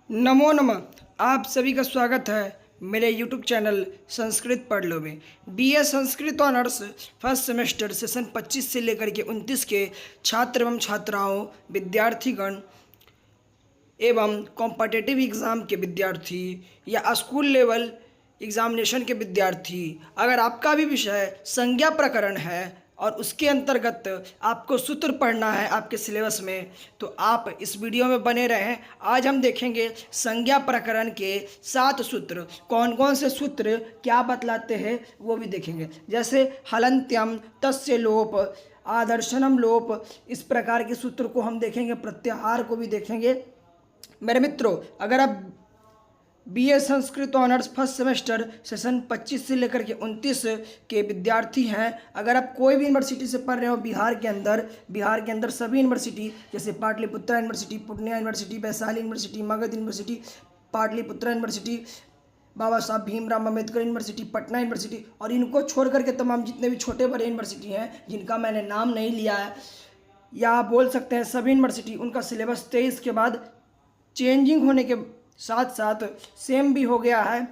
नमो नमः। आप सभी का स्वागत है मेरे YouTube चैनल संस्कृत पढ़ लो में। BA Sanskrit honours first semester session 25 से लेकर के 29 के छात्र एवं छात्राओं, विद्यार्थीगण एवं कॉम्पिटिटिव एग्ज़ाम के विद्यार्थी या स्कूल लेवल एग्ज़ामिनेशन के विद्यार्थी, अगर आपका भी विषय संज्ञा प्रकरण है और उसके अंतर्गत आपको सूत्र पढ़ना है आपके सिलेबस में, तो आप इस वीडियो में बने रहें। आज हम देखेंगे संज्ञा प्रकरण के 7 सूत्र। कौन कौन से सूत्र क्या बतलाते हैं वो भी देखेंगे, जैसे हलंत्यम, तस्य लोप, आदर्शनम लोप, इस प्रकार के सूत्र को हम देखेंगे। प्रत्याहार को भी देखेंगे। मेरे मित्रों, अगर आप BA Sanskrit honours first semester session 25 से लेकर के 29 के विद्यार्थी हैं, अगर आप कोई भी यूनिवर्सिटी से पढ़ रहे हो बिहार के अंदर सभी यूनिवर्सिटी, जैसे Pataliputra university, Purnia university, Vaishali university, Magadh university, Pataliputra university, Baba Saheb Bhimrao Ambedkar university, Patna university, और इनको छोड़ करके तमाम जितने भी छोटे बड़े यूनिवर्सिटी हैं जिनका मैंने नाम नहीं लिया है, या आप बोल सकते हैं सभी यूनिवर्सिटी, उनका सिलेबस 23 के बाद चेंजिंग होने के साथ साथ सेम भी हो गया है।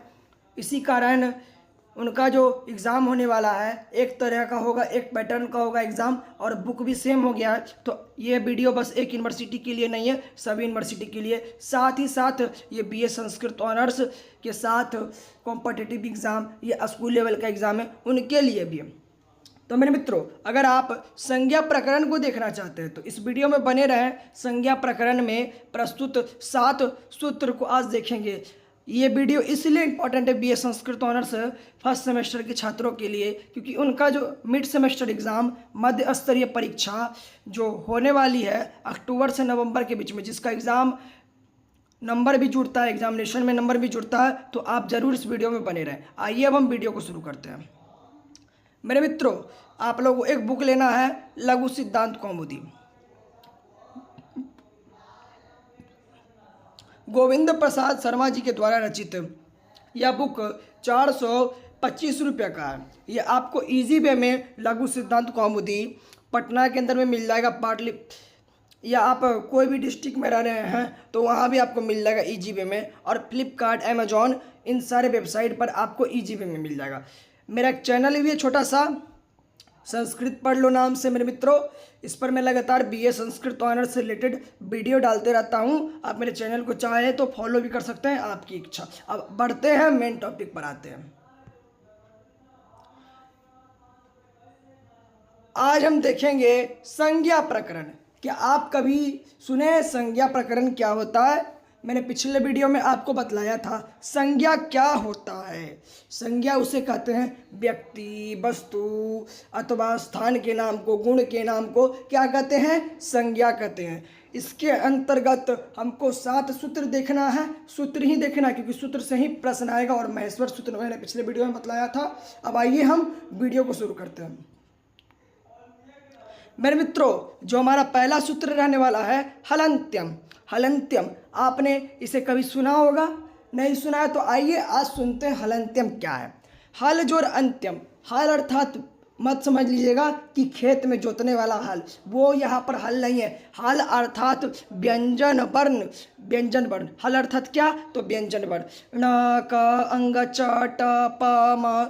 इसी कारण उनका जो एग्ज़ाम होने वाला है एक तरह का होगा, एक पैटर्न का होगा एग्ज़ाम, और बुक भी सेम हो गया है। तो ये वीडियो बस एक यूनिवर्सिटी के लिए नहीं है, सभी यूनिवर्सिटी के लिए, साथ ही साथ ये BA संस्कृत ऑनर्स के साथ कॉम्पिटिटिव एग्ज़ाम, ये स्कूल लेवल का एग्ज़ाम है, उनके लिए भी है। तो मेरे मित्रों, अगर आप संज्ञा प्रकरण को देखना चाहते हैं तो इस वीडियो में बने रहें। संज्ञा प्रकरण में प्रस्तुत 7 सूत्र को आज देखेंगे। ये वीडियो इसलिए इम्पॉर्टेंट है BA Sanskrit honours first semester के छात्रों के लिए, क्योंकि उनका जो मिड सेमेस्टर एग्ज़ाम, मध्य स्तरीय परीक्षा जो होने वाली है अक्टूबर से नवंबर के बीच में, जिसका एग्ज़ाम नंबर भी जुड़ता है, एग्जामिनेशन में नंबर भी जुड़ता है, तो आप ज़रूर इस वीडियो में बने रहें। आइए अब हम वीडियो को शुरू करते हैं। मेरे मित्रों, आप लोगों को एक बुक लेना है, लघु सिद्धांत कौमुदी, गोविंद प्रसाद शर्मा जी के द्वारा रचित। यह बुक 425 रुपये का है। यह आपको इजी वे में लघु सिद्धांत कौमुदी पटना के अंदर में मिल जाएगा, पाटली, या आप कोई भी डिस्ट्रिक्ट में रह रहे हैं तो वहाँ भी आपको मिल जाएगा इजी वे में, और फ्लिपकार्ट, अमेजॉन, इन सारे वेबसाइट पर आपको इजी वे में मिल जाएगा। मेरा एक चैनल भी है छोटा सा, संस्कृत पढ़ लो नाम से। मेरे मित्रों, इस पर मैं लगातार BA संस्कृत ऑनर्स से रिलेटेड वीडियो डालते रहता हूँ। आप मेरे चैनल को चाहे तो फॉलो भी कर सकते हैं, आपकी इच्छा। अब बढ़ते हैं, मेन टॉपिक पर आते हैं। आज हम देखेंगे संज्ञा प्रकरण। क्या आप कभी सुने संज्ञा प्रकरण क्या होता है? मैंने पिछले वीडियो में आपको बतलाया था संज्ञा क्या होता है। संज्ञा उसे कहते हैं व्यक्ति, वस्तु अथवा स्थान के नाम को, गुण के नाम को क्या कहते हैं? संज्ञा कहते हैं। इसके अंतर्गत हमको 7 सूत्र देखना है, सूत्र ही देखना, क्योंकि सूत्र से ही प्रश्न आएगा, और महेश्वर सूत्र मैंने पिछले वीडियो में बतलाया था। अब आइए हम वीडियो को शुरू करते हैं। मेरे मित्रों, जो हमारा पहला सूत्र रहने वाला है हलंत्यम। हलंत्यम आपने इसे कभी सुना होगा, नहीं सुना है तो आइए आज सुनते हैं हलंत्यम क्या है। हल जोर अंत्यम, हल अर्थात मत समझ लीजिएगा कि खेत में जोतने वाला हल, वो यहाँ पर हल नहीं है। हल अर्थात व्यंजन वर्ण, व्यंजन वर्ण। हल अर्थात क्या? तो व्यंजन वर्ण। ण क अंग च ट प म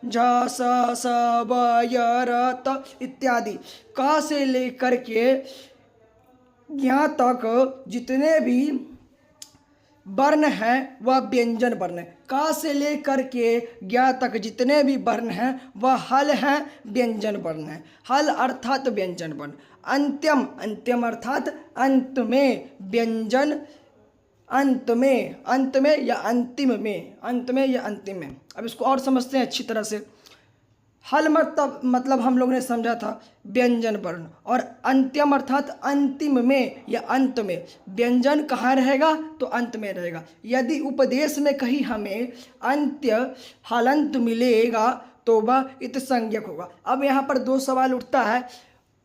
झ स स व य र त इत्यादि, क से लेकर के यहाँ तक जितने भी वर्ण हैं वह व्यंजन वर्ण है। का से लेकर के ज्ञा तक जितने भी वर्ण हैं वह हल हैं, व्यंजन वर्ण है। हल अर्थात व्यंजन वर्ण। अंत्यम, अंत्यम अर्थात अंत में, व्यंजन अंत में, अंत में या अंतिम में, अंत में या अंतिम में। अब इसको और समझते हैं अच्छी तरह से। हल मतलब हम लोग ने समझा था व्यंजन वर्ण, और अंत्यम अर्थात अंतिम में या अंत में। व्यंजन कहाँ रहेगा? तो अंत में रहेगा। यदि उपदेश में कहीं हमें अंत्य हलंत मिलेगा तो वह इत संज्ञक होगा। अब यहाँ पर 2 सवाल उठता है,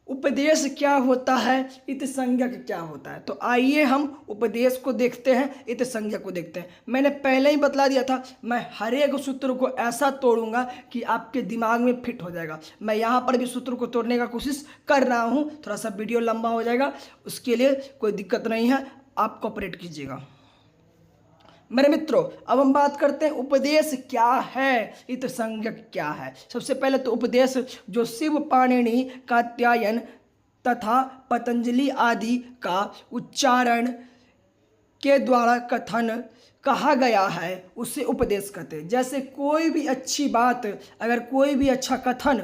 उपदेश क्या होता है, इत संज्ञक क्या होता है? तो आइए हम उपदेश को देखते हैं, इत संज्ञक को देखते हैं। मैंने पहले ही बतला दिया था, मैं हर एक सूत्र को ऐसा तोड़ूंगा कि आपके दिमाग में फिट हो जाएगा। मैं यहाँ पर भी सूत्र को तोड़ने का कोशिश कर रहा हूँ, थोड़ा सा वीडियो लंबा हो जाएगा, उसके लिए कोई दिक्कत नहीं है, आप कोऑपरेट कीजिएगा। मेरे मित्रों, अब हम बात करते हैं उपदेश क्या है, इतसंज्ञक क्या है। सबसे पहले तो उपदेश जो शिव पाणिनि, कात्यायन तथा पतंजलि आदि का उच्चारण के द्वारा कथन कहा गया है उसे उपदेश कहते हैं। जैसे कोई भी अच्छी बात, अगर कोई भी अच्छा कथन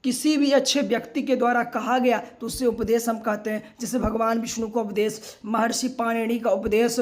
किसी भी अच्छे व्यक्ति के द्वारा कहा गया तो उससे उपदेश हम कहते हैं। जैसे भगवान विष्णु का उपदेश, महर्षि पाणिनि का उपदेश,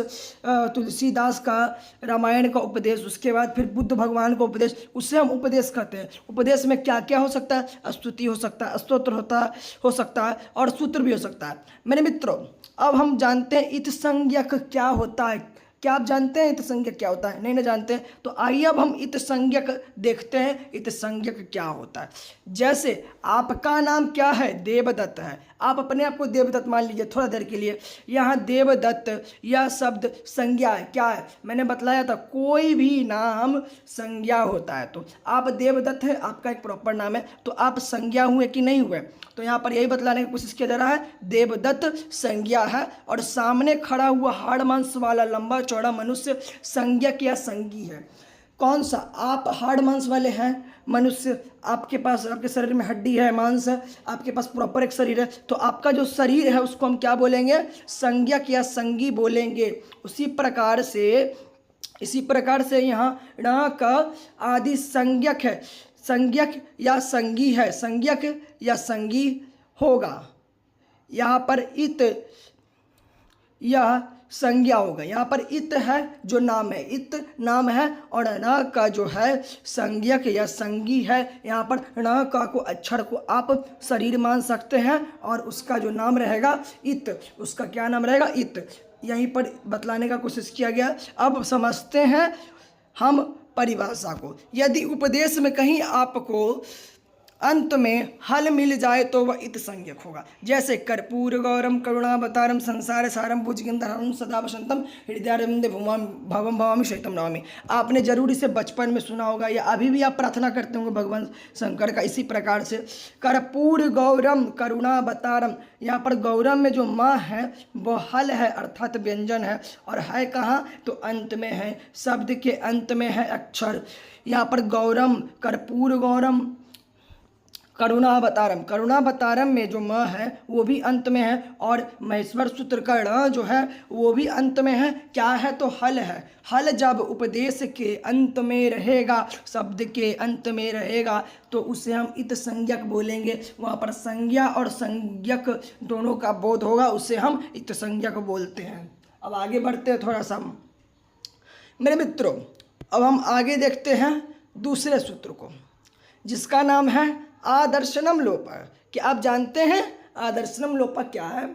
तुलसीदास का रामायण का उपदेश, उसके बाद फिर बुद्ध भगवान का उपदेश, उससे हम उपदेश कहते हैं। उपदेश में क्या क्या हो सकता है? स्तुति हो सकता है, स्तोत्र हो सकता है और सूत्र भी हो सकता है। मेरे मित्रों, अब हम जानते हैं इतसंज्ञक क्या होता है। क्या आप जानते हैं इतसंज्ञक क्या होता है? नहीं ना जानते हैं तो आइए अब हम इतसंज्ञक देखते हैं इतसंज्ञक क्या होता है। जैसे आपका नाम क्या है? देवदत्त है। आप अपने आप को देवदत्त मान लीजिए थोड़ा देर के लिए। यहाँ देवदत्त यह शब्द संज्ञा है। क्या है? मैंने बतलाया था कोई भी नाम संज्ञा होता है। तो आप देवदत्त है, आपका एक प्रॉपर नाम है, तो आप संज्ञा हुए कि नहीं हुए? तो यहाँ पर यही बतलाने की कोशिश किया जा रहा है, देवदत्त संज्ञा है और सामने खड़ा हुआ हाड़ मांस वाला लंबा चौड़ा मनुष्य संज्ञक या संगी है। कौन सा? आप हाड़ मांस वाले हैं मनुष्य, आपके पास आपके शरीर में हड्डी है, मांस है, आपके पास प्रॉपर एक शरीर है, तो आपका जो शरीर है उसको हम क्या बोलेंगे? संज्ञक या संगी बोलेंगे। इसी प्रकार से यहाँ ण का आदि संज्ञक है, संज्ञक या संगी है, संज्ञक या संगी होगा। यहाँ पर इत यह संज्ञा होगा। यहाँ पर इत है जो नाम है, इत नाम है और न का जो है संज्ञक या संगी है। यहाँ पर न का को अक्षर को आप शरीर मान सकते हैं और उसका जो नाम रहेगा इत, उसका क्या नाम रहेगा? इत। यहीं पर बतलाने का कोशिश किया गया। अब समझते हैं हम परिभाषा को। यदि उपदेश में कहीं आपको अंत में हल मिल जाए तो वह इतसंज्ञक होगा। जैसे कर्पूर गौरम करुणावतारम संसार सारम भुजगेन्द्रहरम सदा वसंतम हृदयारविंदे भवम भवामि शैतम नमामि। आपने जरूर इसे बचपन में सुना होगा या अभी भी आप प्रार्थना करते होंगे भगवान शंकर का इसी प्रकार से। कर्पूर गौरम करुणावतारम, यहाँ पर गौरम में जो माँ है वो हल है अर्थात व्यंजन है और है कहाँ? तो अंत में है, शब्द के अंत में है अक्षर। यहाँ पर गौरम, कर्पूर गौरम, करुणावतारम, करुणावतारम में जो म है वो भी अंत में है और महेश्वर सूत्र का ण जो है वो भी अंत में है। क्या है? तो हल है। हल जब उपदेश के अंत में रहेगा, शब्द के अंत में रहेगा तो उसे हम इतसंज्ञक बोलेंगे। वहाँ पर संज्ञा और संज्ञक दोनों का बोध होगा, उसे हम इतसंज्ञक बोलते हैं। अब आगे बढ़ते हैं थोड़ा सा मेरे मित्रों। अब हम आगे देखते हैं दूसरे सूत्र को जिसका नाम है आदर्शनम लोपा। क्या आप जानते हैं आदर्शनम लोपा क्या है?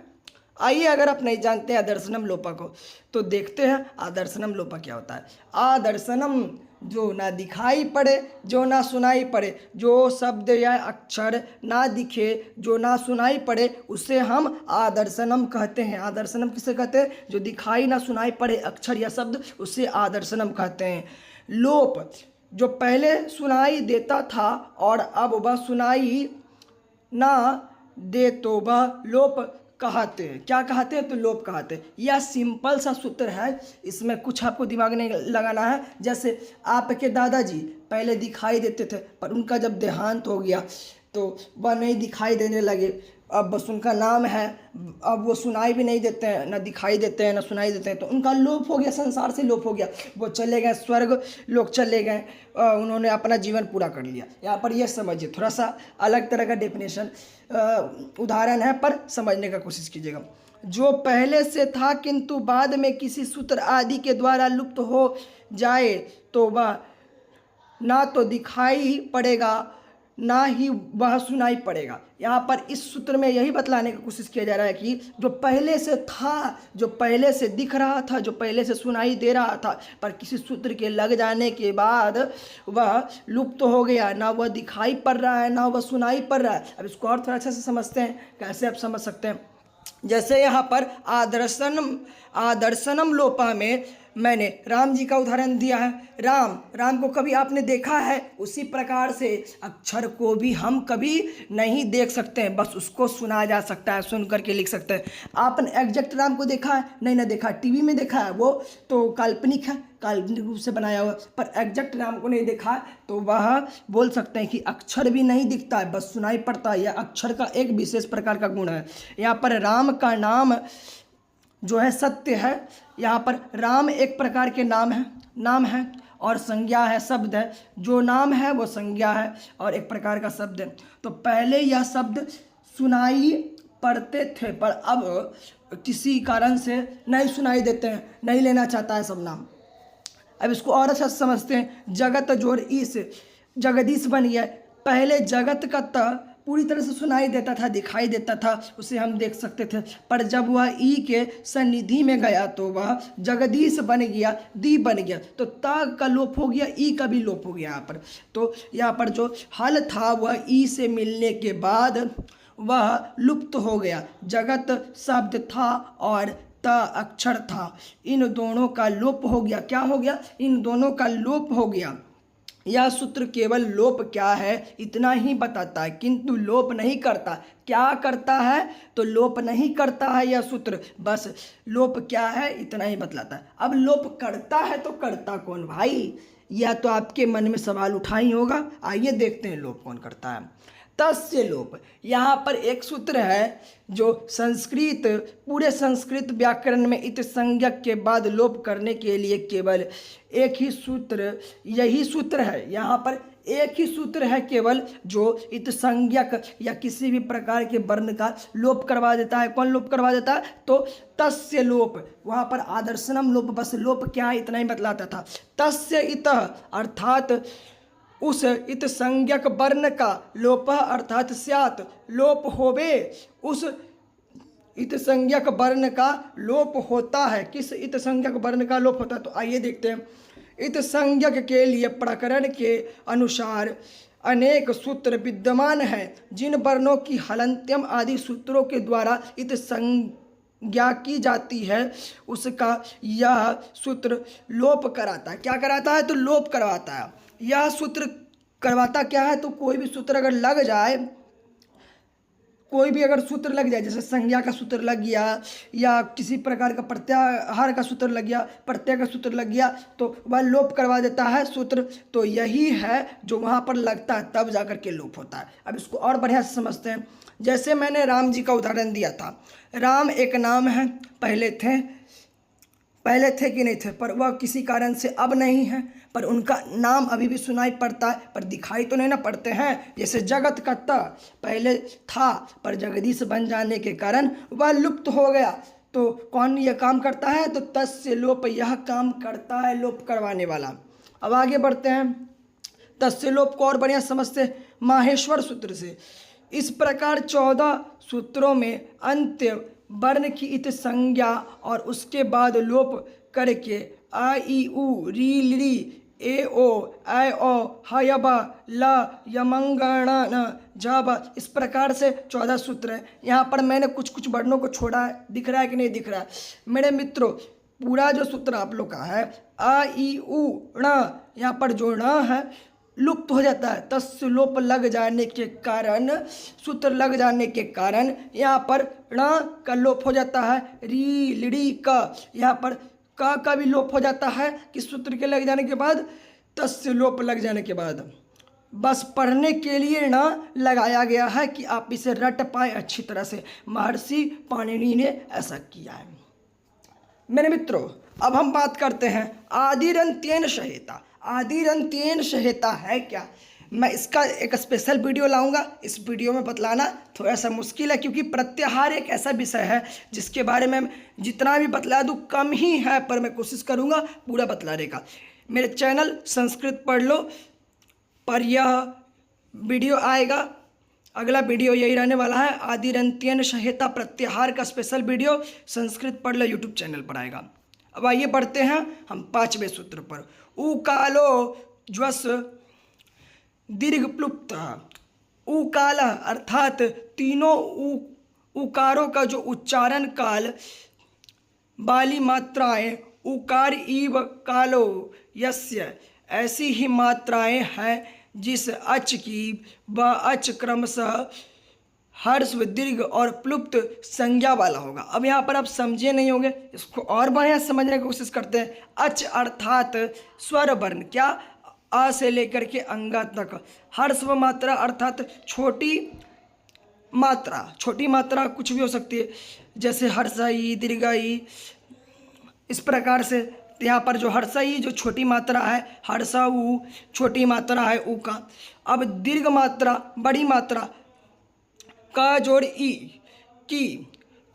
आइए, अगर आप नहीं जानते हैं आदर्शनम लोपा को तो देखते हैं आदर्शनम लोपा क्या होता है। आदर्शनम जो ना दिखाई पड़े, जो ना सुनाई पड़े, जो शब्द या अक्षर ना दिखे, जो ना सुनाई पड़े, उसे हम आदर्शनम कहते हैं। आदर्शनम किसे कहते हैं? जो दिखाई ना सुनाई पड़े अक्षर या शब्द, उसे आदर्शनम कहते हैं। लोप जो पहले सुनाई देता था और अब वह सुनाई ना दे तो वह लोप कहते हैं। क्या कहते हैं? तो लोप कहते हैं। यह सिंपल सा सूत्र है, इसमें कुछ आपको दिमाग नहीं लगाना है। जैसे आपके दादाजी पहले दिखाई देते थे पर उनका जब देहांत हो गया तो वह नहीं दिखाई देने लगे, अब बस उनका नाम है, अब वो सुनाई भी नहीं देते हैं, ना दिखाई देते हैं, ना सुनाई देते हैं, तो उनका लोप हो गया, संसार से लोप हो गया। वो चले गए स्वर्ग लोग, चले गए, उन्होंने अपना जीवन पूरा कर लिया। यहाँ पर ये समझिए, थोड़ा सा अलग तरह का डेफिनेशन उदाहरण है पर समझने का कोशिश कीजिएगा। जो पहले से था किंतु बाद में किसी सूत्र आदि के द्वारा लुप्त हो जाए तो वह ना तो दिखाई पड़ेगा ना ही वह सुनाई पड़ेगा। यहाँ पर इस सूत्र में यही बतलाने की कोशिश किया जा रहा है कि जो पहले से था, जो पहले से दिख रहा था, जो पहले से सुनाई दे रहा था, पर किसी सूत्र के लग जाने के बाद वह लुप्त हो गया, ना वह दिखाई पड़ रहा है ना वह सुनाई पड़ रहा है। अब इसको और थोड़ा अच्छे से समझते हैं, कैसे आप समझ सकते हैं। जैसे यहाँ पर आदर्शनम लोपा में मैंने राम जी का उदाहरण दिया है। राम को कभी आपने देखा है? उसी प्रकार से अक्षर को भी हम कभी नहीं देख सकते हैं, बस उसको सुना जा सकता है, सुन करके लिख सकते हैं। आपने एग्जैक्ट राम को देखा है? नहीं ना देखा, टीवी में देखा है, वो तो काल्पनिक है, काल्पनिक रूप से बनाया हुआ, पर एग्जैक्ट राम को नहीं देखा है, तो वह बोल सकते हैं कि अक्षर भी नहीं दिखता है, बस सुनाई पड़ता है। यह अक्षर का एक विशेष प्रकार का गुण है। यहाँ पर राम का नाम जो है सत्य है। यहाँ पर राम एक प्रकार के नाम है और संज्ञा है, शब्द है। जो नाम है वो संज्ञा है और एक प्रकार का शब्द है। तो पहले यह शब्द सुनाई पड़ते थे, पर अब किसी कारण से नहीं सुनाई देते हैं, नहीं लेना चाहता है सब नाम। अब इसको और अच्छा समझते हैं। जगत जोड़ ईस, जगदीश बन गया। पहले जगत का त पूरी तरह से सुनाई देता था, दिखाई देता था, उसे हम देख सकते थे, पर जब वह ई के सन्निधि में गया तो वह जगदीश बन गया, दी बन गया। तो ता का लोप हो गया, ई का भी लोप हो गया यहाँ पर। तो यहाँ पर जो हल था वह ई से मिलने के बाद वह लुप्त हो गया। जगत शब्द था और त अक्षर था, इन दोनों का लोप हो गया। क्या हो गया? इन दोनों का लोप हो गया। यह सूत्र केवल लोप क्या है इतना ही बताता है, किंतु लोप नहीं करता। क्या करता है? तो लोप नहीं करता है यह सूत्र, बस लोप क्या है इतना ही बतलाता है। अब लोप करता है तो करता कौन भाई? यह तो आपके मन में सवाल उठा ही होगा। आइए देखते हैं लोप कौन करता है। तस्य लोप, यहाँ पर एक सूत्र है जो संस्कृत, पूरे संस्कृत व्याकरण में इत संज्ञक के बाद लोप करने के लिए केवल एक ही सूत्र, यही सूत्र है। यहाँ पर एक ही सूत्र है केवल जो इत संज्ञक या किसी भी प्रकार के वर्ण का लोप करवा देता है। कौन लोप करवा देता है? तो तस्य लोप। वहाँ पर आदर्शनम लोप, बस लोप क्या है इतना ही बतलाता था। तस्य इतः अर्थात उस इत संज्ञक वर्ण का लोप अर्थात स्यात् लोप होवे, उस इत संज्ञक वर्ण का लोप होता है। किस इत संज्ञक वर्ण का लोप होता है? तो आइए देखते हैं। इत संज्ञक के लिए प्रकरण के अनुसार अनेक सूत्र विद्यमान हैं, जिन वर्णों की हलंत्यम आदि सूत्रों के द्वारा इत संज्ञा की जाती है, उसका यह सूत्र लोप कराता है। क्या कराता है? तो लोप करवाता है। यह सूत्र करवाता क्या है? तो कोई भी सूत्र अगर लग जाए, कोई भी अगर सूत्र लग जाए, जैसे संज्ञा का सूत्र लग गया या किसी प्रकार का प्रत्याहार का सूत्र लग गया, प्रत्यय का सूत्र लग गया, तो वह लोप करवा देता है सूत्र। तो यही है जो वहाँ पर लगता है, तब जाकर के लोप होता है। अब इसको और बढ़िया से समझते हैं। जैसे मैंने राम जी का उदाहरण दिया था। राम एक नाम है, पहले थे कि नहीं थे, पर वह किसी कारण से अब नहीं है, पर उनका नाम अभी भी सुनाई पड़ता है, पर दिखाई तो नहीं ना पड़ते हैं। जैसे जगत का त पहले था, पर जगदीश बन जाने के कारण वह लुप्त हो गया। तो कौन यह काम करता है? तो तस्य लोप, यह काम करता है लोप करवाने वाला। अब आगे बढ़ते हैं। तस्य लोप को और बढ़िया समझते हैं माहेश्वर सूत्र से। इस प्रकार 14 सूत्रों में अंत्य वर्ण की इत संज्ञा और उसके बाद लोप करके आ ई उ री ली ए ओ ऐ ओ हयबा ल यमंगण न जब, इस प्रकार से 14 सूत्र हैं। यहाँ पर मैंने कुछ कुछ वर्णों को छोड़ा है, दिख रहा है कि नहीं दिख रहा है मेरे मित्रों? पूरा जो सूत्र आप लोग का है आ ई उ ण, यहाँ पर जो ण है लुप्त हो जाता है। तस्य लोप लग जाने के कारण, सूत्र लग जाने के कारण यहाँ पर ण का लोप हो जाता है। री लिड़ी का, यहाँ पर का भी लोप हो जाता है किस सूत्र के लग जाने के बाद? तस्य लोप लग जाने के बाद। बस पढ़ने के लिए न लगाया गया है कि आप इसे रट पाए अच्छी तरह से। महर्षि पाणिनि ने ऐसा किया है। मेरे मित्रों, अब हम बात करते हैं आदिरंत्येन सहेता। आदिरंत्येन सहेता है क्या? मैं इसका एक स्पेशल वीडियो लाऊंगा। इस वीडियो में बतलाना थोड़ा सा मुश्किल है, क्योंकि प्रत्याहार एक ऐसा विषय है जिसके बारे में जितना भी बतला दूँ कम ही है, पर मैं कोशिश करूंगा पूरा बतलाने का। मेरे चैनल संस्कृत पढ़ लो पर यह वीडियो आएगा। अगला वीडियो यही रहने वाला है, आदिरंत्येन सहेता प्रत्याहार का स्पेशल वीडियो संस्कृत पढ़ लो यूट्यूब चैनल पर आएगा। अब आइए बढ़ते हैं हम 5वें सूत्र पर। उकालो ज्वस दीर्घ प्लुप्त। उकाल अर्थात तीनों उकारों का जो उच्चारण काल वाली मात्राएं उकार ईव कालो यस्य, ऐसी ही मात्राएं हैं जिस अच की व अच क्रमशः हर्स्व दीर्घ और प्लुप्त संज्ञा वाला होगा। अब यहाँ पर आप समझे नहीं होंगे, इसको और बढ़िया समझने की कोशिश करते हैं। अच अर्थात स्वर वर्ण, क्या, अ से लेकर के अंगा तक। हर्स्व मात्रा अर्थात छोटी मात्रा, छोटी मात्रा कुछ भी हो सकती है, जैसे हर्षाई, दीर्घाई, इस प्रकार से। यहाँ पर जो हर्षाई जो छोटी मात्रा है, हर्षा ऊ छोटी मात्रा है ऊ का। अब दीर्घ मात्रा, बड़ी मात्रा, का जोड़ ई, की,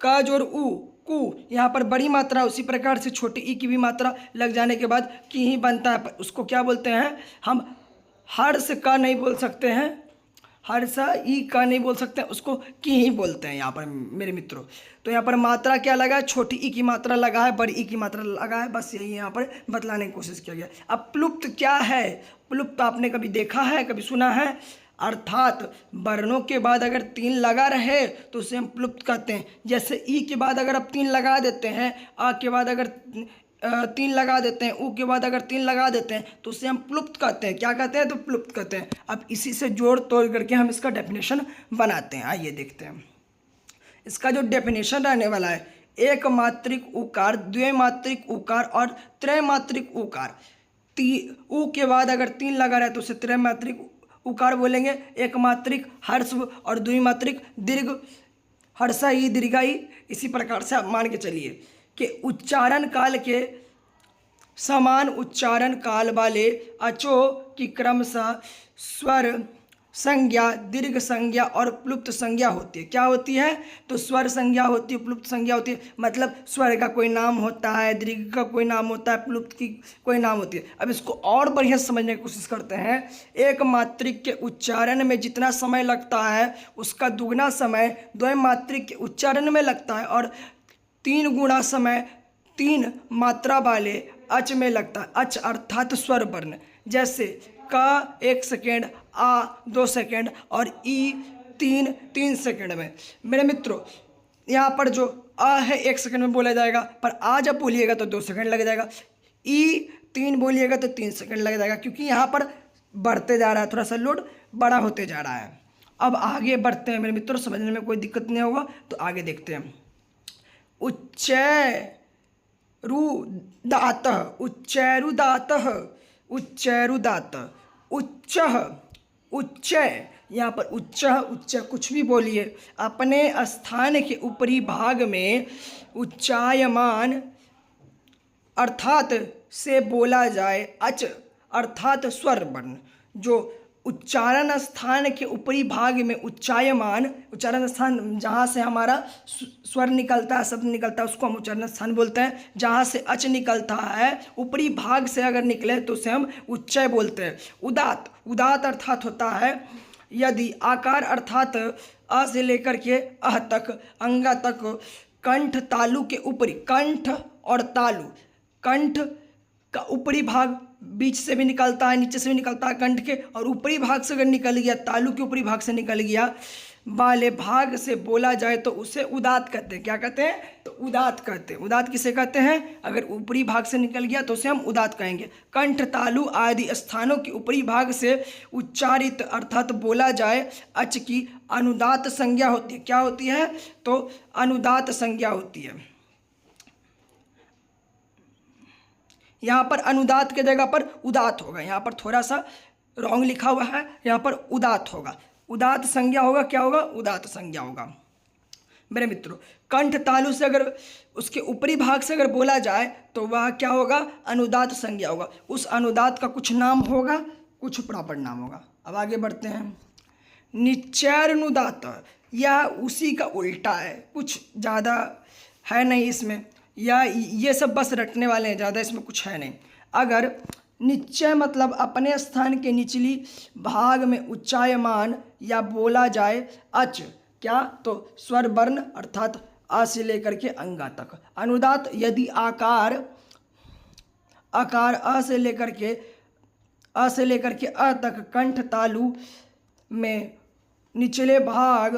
का जोड़ ऊ, कु, यहाँ पर बड़ी मात्रा। उसी प्रकार से छोटी ई की भी मात्रा लग जाने के बाद की ही बनता है। उसको क्या बोलते हैं हम? हर्ष का नहीं बोल सकते हैं, हर्षा ई का नहीं बोल सकते हैं, उसको की ही बोलते हैं यहाँ पर मेरे मित्रों। तो यहाँ पर मात्रा क्या लगा है? छोटी ई की मात्रा लगा है, बड़ी ई की मात्रा लगा है, बस यही यहाँ पर बतलाने की कोशिश किया गया। अब प्लुप्त क्या है? प्लुप्त आपने कभी देखा है, कभी सुना है? अर्थात वर्णों के बाद अगर 3 लगा रहे तो उसे हम प्लुप्त कहते हैं। जैसे ई के बाद अगर आप 3 लगा देते हैं, आ के बाद अगर 3 लगा देते हैं, ऊ के बाद अगर 3 लगा देते हैं तो उसे हम प्लुप्त कहते हैं। क्या कहते हैं? तो प्लुप्त कहते हैं। अब इसी से जोड़ तोड़ करके हम इसका डेफिनेशन बनाते हैं। आइए देखते हैं इसका जो डेफिनेशन रहने वाला है। एक मात्रिक उकार, द्विमात्रिक उकार और त्रैमात्रिक उकार। ऊ के बाद अगर 3 लगा रहे तो उसे त्रैमात्रिक उकार बोलेंगे। एक मात्रिक हर्स्व और द्विमात्रिक दीर्घ, हर्षाई, दीर्घाई। इसी प्रकार से आप मान के चलिए कि उच्चारण काल के समान उच्चारण काल वाले अचों की क्रमशः स्वर संज्ञा, दीर्घ संज्ञा और प्लुप्त संज्ञा होती है। क्या होती है? तो स्वर संज्ञा होती है, प्लुप्त संज्ञा होती है। मतलब स्वर का कोई नाम होता है, दीर्घ का कोई नाम होता है, प्लुप्त की कोई नाम होती है। अब इसको और बढ़िया समझने की कोशिश करते हैं। एक मात्रिक के उच्चारण में जितना समय लगता है उसका दुगना समय द्वैमात्रिक के उच्चारण में लगता है, और 3 गुना समय 3 मात्रा वाले अच में लगता है। अच अर्थात स्वर वर्ण। जैसे का 1 सेकेंड, आ 2 सेकेंड और ई 3 सेकेंड में। मेरे मित्रों यहाँ पर जो आ है 1 सेकेंड में बोला जाएगा, पर आ जब बोलिएगा तो 2 सेकेंड लग जाएगा। ई 3 बोलिएगा तो 3 सेकेंड लग जाएगा, क्योंकि यहाँ पर बढ़ते जा रहा है, थोड़ा सा लोड बड़ा होते जा रहा है। अब आगे बढ़ते हैं मेरे मित्रों, समझने में कोई दिक्कत नहीं होगा। तो आगे देखते हैं। उच्चैरुदातः, उच्चैरुदातः, उच्चैरुदातः, उच्चः, उच्चय। यहाँ पर उच्चः, उच्च कुछ भी बोलिए, अपने स्थान के ऊपरी भाग में उच्चायमान अर्थात से बोला जाए अच अर्थात स्वर वर्ण। जो उच्चारण स्थान के ऊपरी भाग में उच्चायमान, उच्चारण स्थान जहाँ से हमारा स्वर निकलता है, शब्द निकलता है, उसको हम उच्चारण स्थान बोलते हैं। जहाँ से अच निकलता है ऊपरी भाग से अगर निकले तो उसे हम उच्चय बोलते हैं। उदात, उदात अर्थात होता है यदि आकार अर्थात अ से लेकर के अह तक, अंगा तक, कंठ तालु के ऊपरी, कंठ और तालु, कंठ का ऊपरी भाग बीच से भी निकलता है, नीचे से भी निकलता है कंठ के, और ऊपरी भाग से अगर निकल गया, तालु के ऊपरी भाग से निकल गया, वाले भाग से बोला जाए तो उसे उदात कहते हैं। क्या कहते हैं? तो उदात कहते हैं। उदात किसे कहते हैं? अगर ऊपरी भाग से निकल गया तो उसे हम उदात कहेंगे। कंठ तालु आदि स्थानों के ऊपरी भाग से उच्चारित अर्थात बोला जाए अच की अनुदात संज्ञा होती है। क्या होती है? तो अनुदात संज्ञा होती है। यहाँ पर अनुदात के जगह पर उदात होगा, यहाँ पर थोड़ा सा रॉन्ग लिखा हुआ है, यहाँ पर उदात होगा। उदात संज्ञा होगा, क्या होगा? उदात संज्ञा होगा। मेरे मित्रों कंठ तालु से अगर उसके ऊपरी भाग से अगर बोला जाए तो वह क्या होगा? अनुदात संज्ञा होगा। उस अनुदात का कुछ नाम होगा, कुछ प्रॉपर नाम होगा। अब आगे बढ़ते हैं। निच्चैरनुदात, यह उसी का उल्टा है, कुछ ज़्यादा है नहीं इसमें, या ये सब बस रटने वाले हैं, ज़्यादा इसमें कुछ है नहीं। अगर निश्चय मतलब अपने स्थान के निचली भाग में उच्चायमान या बोला जाए अच, क्या? तो स्वर वर्ण अर्थात आ से लेकर के अंगा तक। अनुदात यदि आकार अ से लेकर के अ तक कंठ तालु में निचले भाग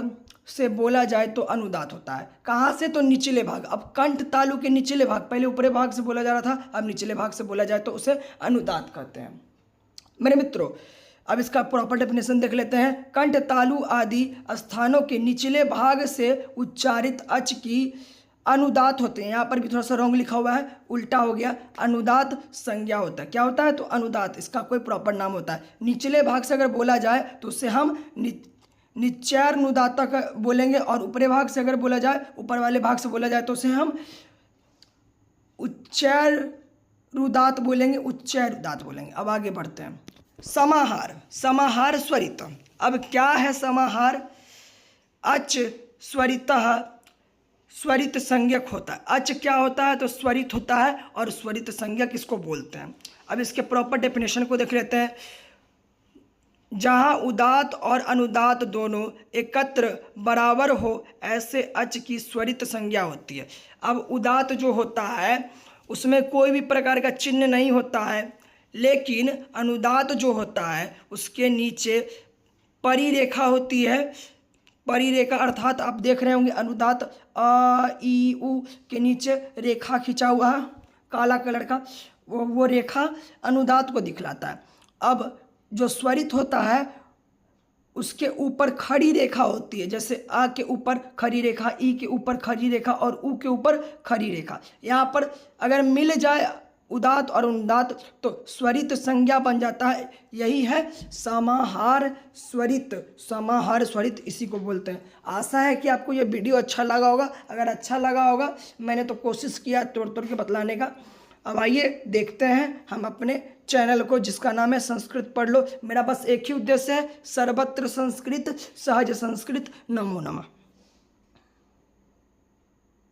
से बोला जाए तो अनुदात होता है। कहाँ से? तो निचले भाग। अब कंठ तालु के निचले भाग, पहले ऊपरी भाग से बोला जा रहा था, अब निचले भाग से बोला जाए तो उसे अनुदात कहते हैं। मेरे मित्रों, अब इसका प्रॉपर डेफिनेशन देख लेते हैं। कंठ तालु आदि स्थानों के निचले भाग से उच्चारित अच की अनुदात होते हैं। यहाँ पर भी थोड़ा सा रॉन्ग लिखा हुआ है, उल्टा हो गया। अनुदात संज्ञा होता है। क्या होता है? तो अनुदात, इसका कोई प्रॉपर नाम होता है। निचले भाग से अगर बोला जाए तो उसे हम निच्चैरनुदातक बोलेंगे, और ऊपरी भाग से अगर बोला जाए, ऊपर वाले भाग से बोला जाए तो उसे हम उच्चैरुदात बोलेंगे, उच्चैरुदात बोलेंगे। अब आगे बढ़ते हैं। समाहार, समाहार स्वरित। अब क्या है समाहार? अच स्वरितः, स्वरित संज्ञक होता है। अच क्या होता है? तो स्वरित होता है, और स्वरित संज्ञक इसको बोलते हैं। अब इसके प्रॉपर डेफिनेशन को देख लेते हैं। जहाँ उदात और अनुदात दोनों एकत्र बराबर हो, ऐसे अच की स्वरित संज्ञा होती है। अब उदात जो होता है उसमें कोई भी प्रकार का चिन्ह नहीं होता है, लेकिन अनुदात जो होता है उसके नीचे परिरेखा होती है। परिरेखा अर्थात आप देख रहे होंगे अनुदात अ ई उ के नीचे रेखा खिंचा हुआ है काला कलर का, वो रेखा अनुदात को दिखलाता है। अब जो स्वरित होता है उसके ऊपर खड़ी रेखा होती है, जैसे आ के ऊपर खड़ी रेखा, ई के ऊपर खड़ी रेखा और उ के ऊपर खड़ी रेखा। यहाँ पर अगर मिल जाए उदात और अनुदात तो स्वरित संज्ञा बन जाता है। यही है समाहार स्वरित। समाहार स्वरित इसी को बोलते हैं। आशा है कि आपको ये वीडियो अच्छा लगा होगा। अगर अच्छा लगा होगा, मैंने तो कोशिश किया तोड़ तोड़ के बतलाने का। अब आइए देखते हैं हम अपने चैनल को, जिसका नाम है संस्कृत पढ़ लो। मेरा बस एक ही उद्देश्य है, सर्वत्र संस्कृत, सहज संस्कृत। नमो नमः।